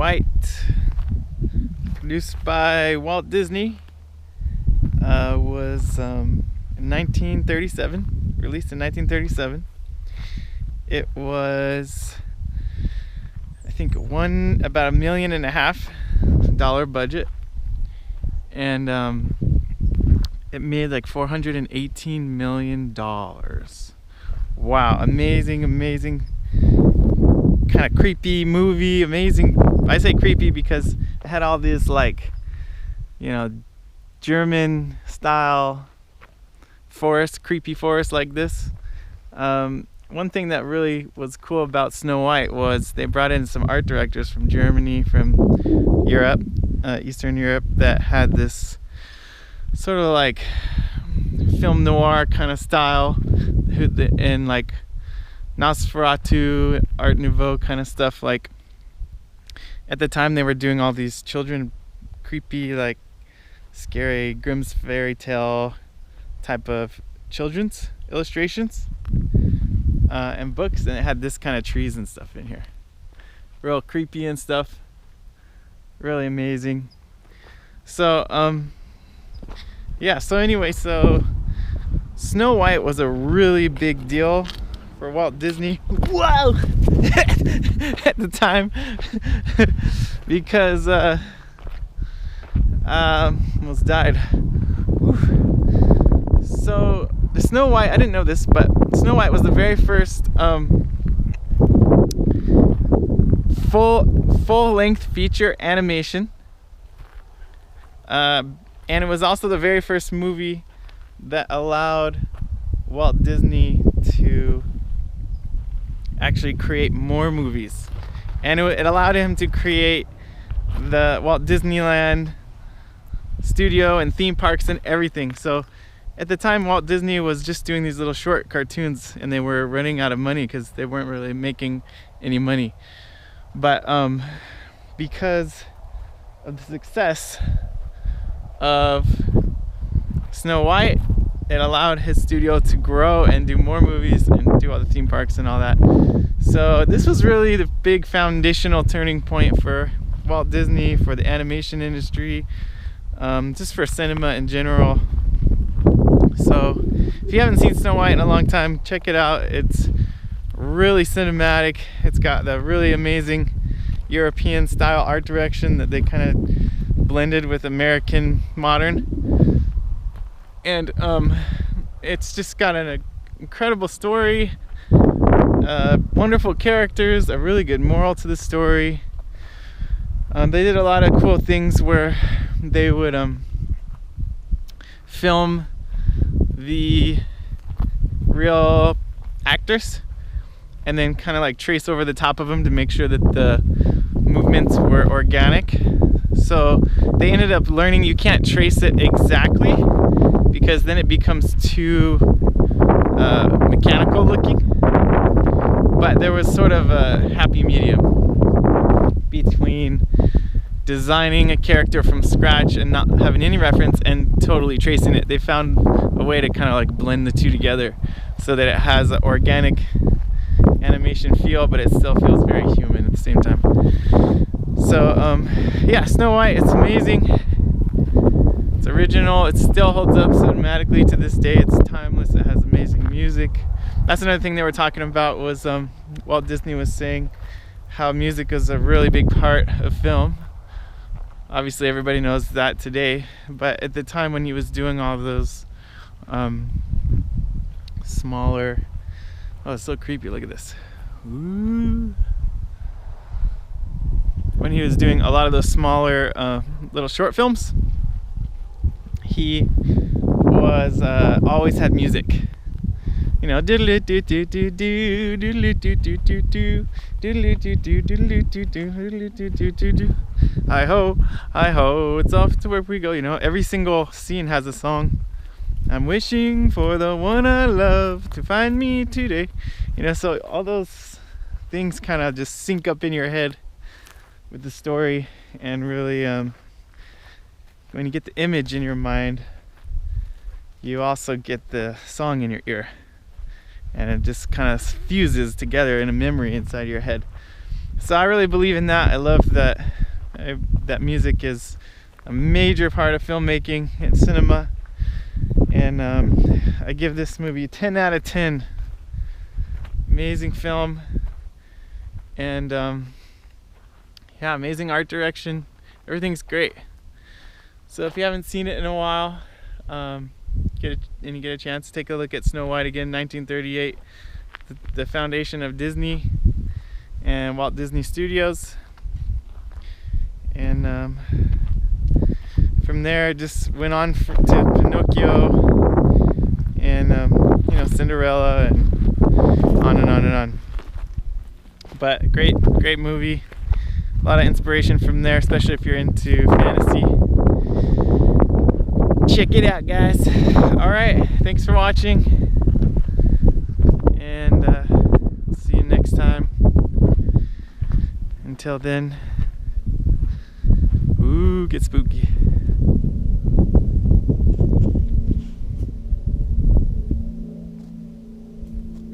White, produced by Walt Disney, was in 1937, released in 1937. It was, I think, about $1.5 million budget, and it made like $418 million. Wow, amazing, kind of creepy movie. Amazing. I say creepy because it had all this, like, German style creepy forest like this. One thing that really was cool about Snow White was they brought in some art directors from Germany, from Europe, Eastern Europe, that had this sort of like film noir kind of style, and like Nosferatu, Art Nouveau kind of stuff. Like, at the time they were doing all these creepy, like scary Grimm's fairy tale type of children's illustrations and books, and it had this kind of trees and stuff in here, real creepy and stuff, really amazing. So so Snow White was a really big deal for Walt Disney. Whoa! At the time, because almost died. Whew. So the Snow White, I didn't know this, but Snow White was the very first full-length feature animation, and it was also the very first movie that allowed Walt Disney to actually create more movies, and it allowed him to create the Walt Disneyland studio and theme parks and everything. So at the time, Walt Disney was just doing these little short cartoons, and they were running out of money because they weren't really making any money. But because of the success of Snow White, it allowed his studio to grow and do more movies and do all the theme parks and all that. So this was really the big foundational turning point for Walt Disney, for the animation industry, just for cinema in general. So if you haven't seen Snow White in a long time, check it out. It's really cinematic. It's got the really amazing European style art direction that they kind of blended with American modern, and it's just got an incredible story, wonderful characters, a really good moral to the story. They did a lot of cool things where they would film the real actors and then kind of like trace over the top of them to make sure that the movements were organic. So they ended up learning you can't trace it exactly because then it becomes too mechanical looking, but there was sort of a happy medium between designing a character from scratch and not having any reference and totally tracing it. They found a way to kind of like blend the two together so that it has an organic animation feel, but it still feels very human at the same time. So Snow White, it's amazing. It's original. It still holds up cinematically to this day. It's timeless. It has amazing music. That's another thing they were talking about, was Walt Disney was saying how music is a really big part of film. Obviously everybody knows that today, but at the time when he was doing all of those smaller, oh, it's so creepy, look at this. Ooh. When he was doing a lot of those smaller little short films, he was always had music. You know, diddly doo doo doo doo, diddly doo doo doo doo, diddly doo doo diddly doo doo, diddly doo doo doo doo. Hi ho, it's off to work we go. You know, every single scene has a song. I'm wishing for the one I love to find me today. You know, so all those things kind of just sync up in your head with the story, and really, when you get the image in your mind, you also get the song in your ear. And it just kind of fuses together in a memory inside your head. So I really believe in that. I love that that music is a major part of filmmaking and cinema, and I give this movie 10 out of 10. Amazing film, and yeah, amazing art direction. Everything's great. So if you haven't seen it in a while, and you get a chance, take a look at Snow White again, 1938, the foundation of Disney and Walt Disney Studios. And from there, I just went on to Pinocchio and you know, Cinderella, and on and on and on. But great movie. A lot of inspiration from there, especially if you're into fantasy. Check it out, guys. Alright, thanks for watching, and see you next time. Until then, ooh, get spooky.